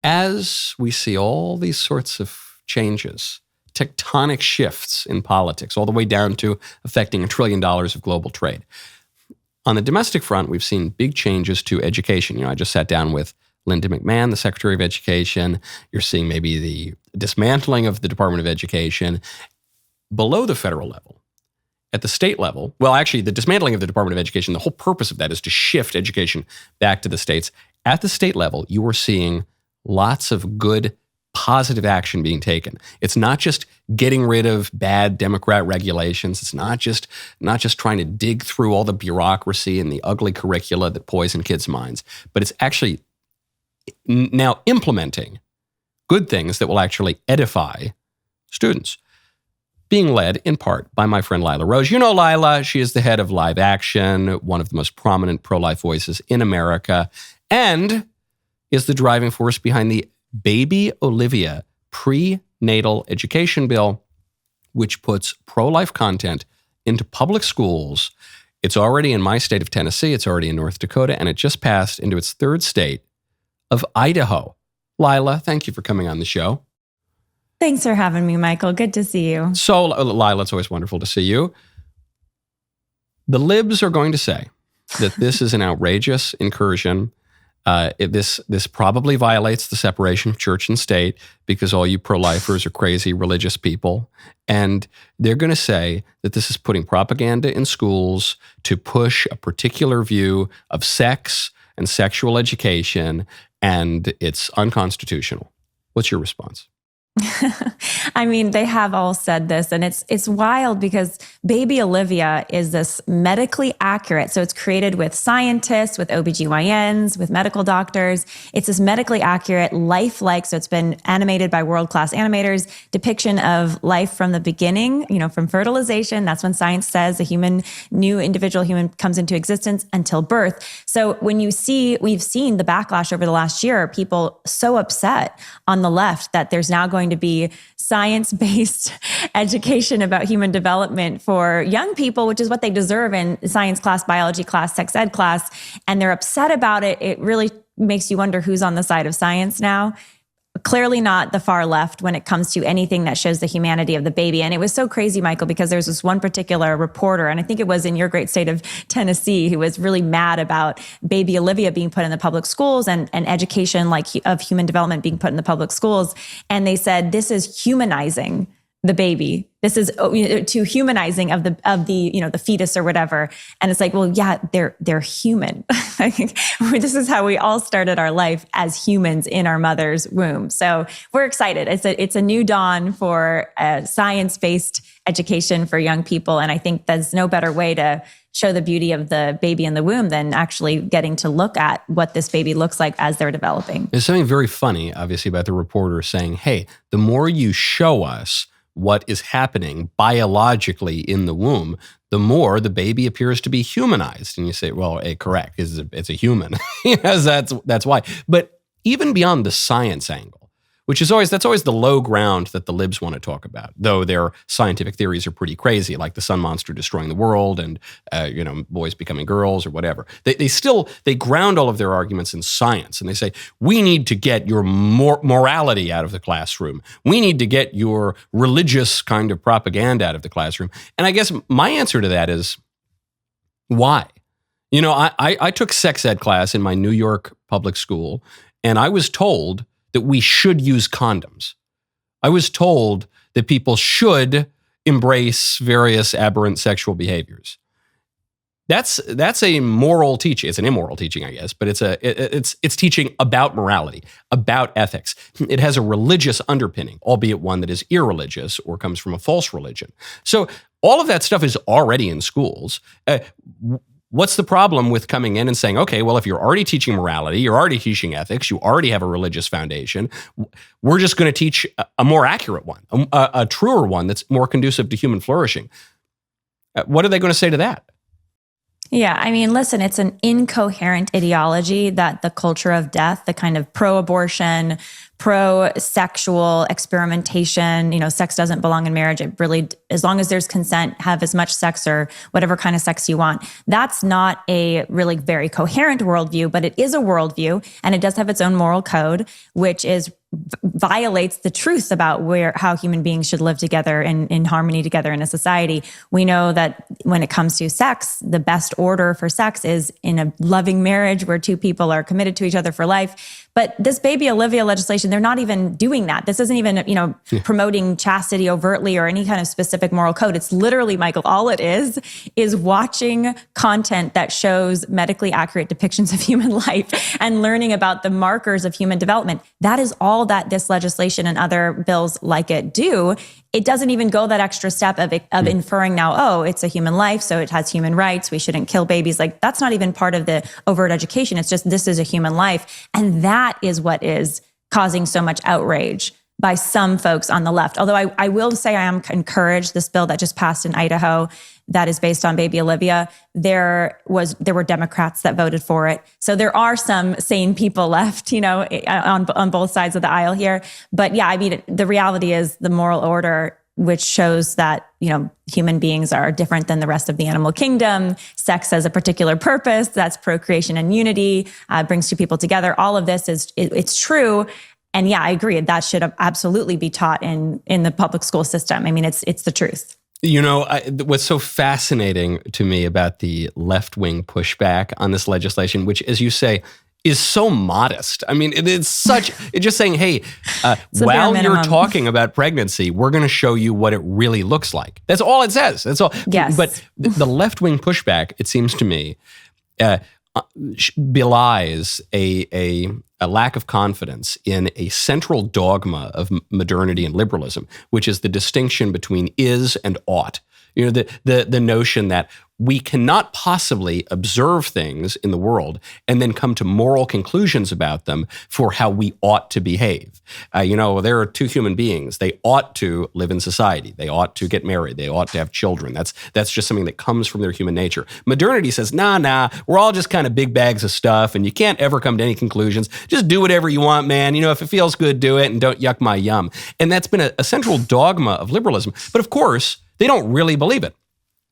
As we see all these sorts of changes, tectonic shifts in politics, all the way down to affecting $1 trillion of global trade. On the domestic front, we've seen big changes to education. I just sat down with Linda McMahon, the Secretary of Education. You're seeing maybe the dismantling of the Department of Education below the federal level. At the state level, well, actually, the dismantling of the Department of Education, the whole purpose of that is to shift education back to the states. At the state level, you are seeing lots of good, positive action being taken. It's not just getting rid of bad Democrat regulations. It's not just trying to dig through all the bureaucracy and the ugly curricula that poison kids' minds, but it's actually now implementing good things that will actually edify students. Being led in part by my friend Lila Rose. You know Lila, she is the head of Live Action, one of the most prominent pro-life voices in America, and is the driving force behind the Baby Olivia prenatal education bill, which puts pro-life content into public schools. It's already in my state of Tennessee, it's already in North Dakota, and it just passed into its third state of Idaho. Lila, thank you for coming on the show. Thanks for having me, Michael. Good to see you. So, Lila, it's always wonderful to see you. The libs are going to say that this is an outrageous incursion. This probably violates the separation of church and state because all you pro-lifers are crazy religious people. And they're going to say that this is putting propaganda in schools to push a particular view of sex and sexual education, and it's unconstitutional. What's your response? I mean, they have all said this, and it's wild because Baby Olivia is this medically accurate. So it's created with scientists, with OBGYNs, with medical doctors. It's this medically accurate, lifelike. So it's been animated by world-class animators, depiction of life from the beginning, from fertilization. That's when science says a new individual human comes into existence until birth. So we've seen the backlash over the last year, people so upset on the left that there's now going to be science-based education about human development for young people, which is what they deserve in science class, biology class, sex ed class. And they're upset about it. It really makes you wonder who's on the side of science now. Clearly not the far left when it comes to anything that shows the humanity of the baby. And it was so crazy, Michael, because there's this one particular reporter, and I think it was in your great state of Tennessee, who was really mad about Baby Olivia being put in the public schools and education of human development being put in the public schools. And they said, this is humanizing the baby. This is too humanizing of the fetus or whatever. And it's like, well, yeah, they're human. This is how we all started our life as humans in our mother's womb. So we're excited. It's a new dawn for science-based education for young people. And I think there's no better way to show the beauty of the baby in the womb than actually getting to look at what this baby looks like as they're developing. There's something very funny, obviously, about the reporter saying, hey, the more you show us what is happening biologically in the womb, the more the baby appears to be humanized. And you say, well, correct, it's a human. Yes, that's why. But even beyond the science angle, that's always the low ground that the libs want to talk about, though their scientific theories are pretty crazy, like the sun monster destroying the world and boys becoming girls or whatever. They ground all of their arguments in science, and they say, we need to get your morality out of the classroom. We need to get your religious kind of propaganda out of the classroom. And I guess my answer to that is, why? I took sex ed class in my New York public school, and I was told that we should use condoms. I was told that people should embrace various aberrant sexual behaviors. That's a moral teaching. It's an immoral teaching, I guess, but it's teaching about morality, about ethics. It has a religious underpinning, albeit one that is irreligious or comes from a false religion. So all of that stuff is already in schools. What's the problem with coming in and saying, okay, well, if you're already teaching morality, you're already teaching ethics, you already have a religious foundation, we're just going to teach a more accurate one, a truer one that's more conducive to human flourishing. What are they going to say to that? Yeah, I mean, listen, it's an incoherent ideology that the culture of death, the kind of pro-abortion, pro-sexual experimentation, sex doesn't belong in marriage. It really, as long as there's consent, have as much sex or whatever kind of sex you want. That's not a really very coherent worldview, but it is a worldview, and it does have its own moral code, which violates the truth about how human beings should live together in harmony together in a society. We know that when it comes to sex, the best order for sex is in a loving marriage where two people are committed to each other for life. But this Baby Olivia legislation, they're not even doing that. This isn't even, promoting chastity overtly or any kind of specific moral code. It's literally, Michael, all it is watching content that shows medically accurate depictions of human life and learning about the markers of human development. That is all that this legislation and other bills like it do. It doesn't even go that extra step of inferring now, oh, it's a human life, so it has human rights. We shouldn't kill babies. Like, that's not even part of the overt education. It's just, this is a human life. And that is what is causing so much outrage by some folks on the left. Although I will say I am encouraged, this bill that just passed in Idaho that is based on Baby Olivia, there were Democrats that voted for it. So there are some sane people left, on both sides of the aisle here. But yeah, I mean, the reality is the moral order, which shows that, human beings are different than the rest of the animal kingdom. Sex has a particular purpose. That's procreation and unity, brings two people together. All of this it's true. And yeah, I agree. That should absolutely be taught in the public school system. I mean, it's the truth. What's so fascinating to me about the left-wing pushback on this legislation, which, as you say, is so modest. I mean, it's just saying, hey, while you're talking about pregnancy, we're going to show you what it really looks like. That's all it says. That's all. Yes. But the left-wing pushback, it seems to me, belies a lack of confidence in a central dogma of modernity and liberalism, which is the distinction between is and ought. The notion that we cannot possibly observe things in the world and then come to moral conclusions about them for how we ought to behave. There are two human beings. They ought to live in society. They ought to get married. They ought to have children. That's just something that comes from their human nature. Modernity says, nah, we're all just kind of big bags of stuff, and you can't ever come to any conclusions. Just do whatever you want, man. If it feels good, do it, and don't yuck my yum. And that's been a central dogma of liberalism. But of course, they don't really believe it.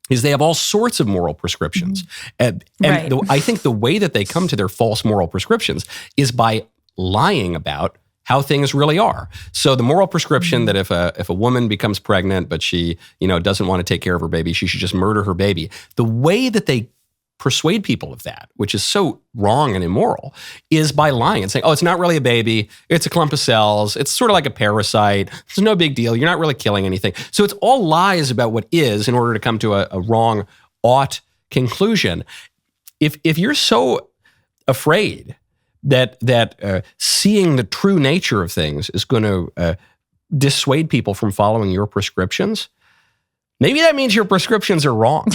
Is they have all sorts of moral prescriptions. And right. I think the way that they come to their false moral prescriptions is by lying about how things really are. So the moral prescription that if a woman becomes pregnant, but she, doesn't want to take care of her baby, she should just murder her baby. The way that they persuade people of that, which is so wrong and immoral, is by lying and saying, oh, it's not really a baby. It's a clump of cells. It's sort of like a parasite. It's no big deal. You're not really killing anything. So it's all lies about what is in order to come to a wrong ought conclusion. If you're so afraid that seeing the true nature of things is going to dissuade people from following your prescriptions, maybe that means your prescriptions are wrong.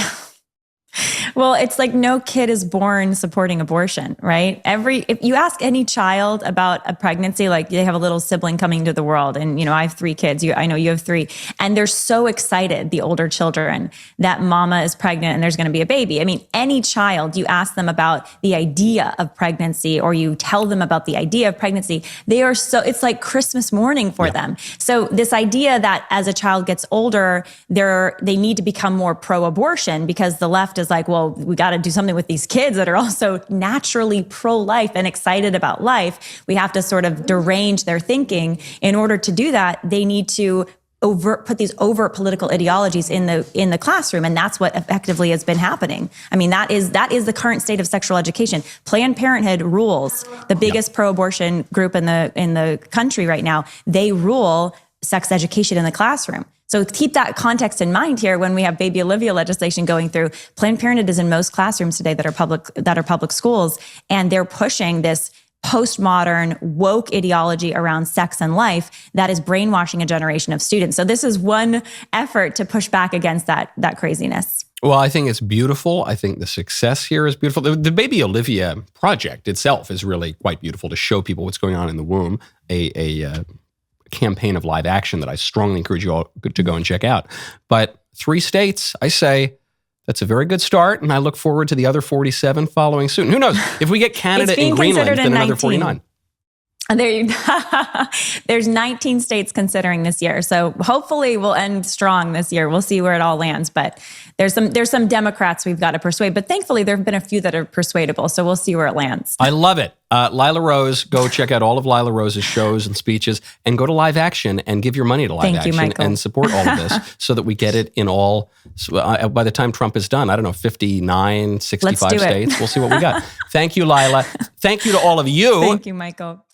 Well, it's like no kid is born supporting abortion, right? If you ask any child about a pregnancy, like they have a little sibling coming to the world, and I have 3 kids. I know you have 3, and they're so excited, the older children, that mama is pregnant and there's going to be a baby. I mean, any child, you ask them about the idea of pregnancy, or you tell them about the idea of pregnancy, it's like Christmas morning for them. So this idea that as a child gets older, they need to become more pro-abortion because the left is like, well, we got to do something with these kids that are also naturally pro-life and excited about life. We have to sort of derange their thinking. In order to do that, they need to put these overt political ideologies in the classroom, and that's what effectively has been happening. I mean, that is the current state of sexual education. Planned Parenthood rules, the biggest pro-abortion group in the country right now. They rule sex education in the classroom. So keep that context in mind here when we have Baby Olivia legislation going through. Planned Parenthood is in most classrooms today that are public schools, and they're pushing this postmodern woke ideology around sex and life that is brainwashing a generation of students. So this is one effort to push back against that craziness. Well, I think it's beautiful. I think the success here is beautiful. The Baby Olivia project itself is really quite beautiful to show people what's going on in the womb. A campaign of live action that I strongly encourage you all to go and check out. But 3 states, I say, That's a very good start, and I look forward to the other 47 following soon. Who knows? If we get Canada and Greenland, then another 49. There's 19 states considering this year. So hopefully we'll end strong this year. We'll see where it all lands. But there's some Democrats we've got to persuade. But thankfully, there have been a few that are persuadable. So we'll see where it lands. I love it. Lila Rose, go check out all of Lila Rose's shows and speeches and go to Live Action and give your money to Live Action and support all of this so that we get it in all, by the time Trump is done, I don't know, 59, 65 states. We'll see what we got. Thank you, Lila. Thank you to all of you. Thank you, Michael.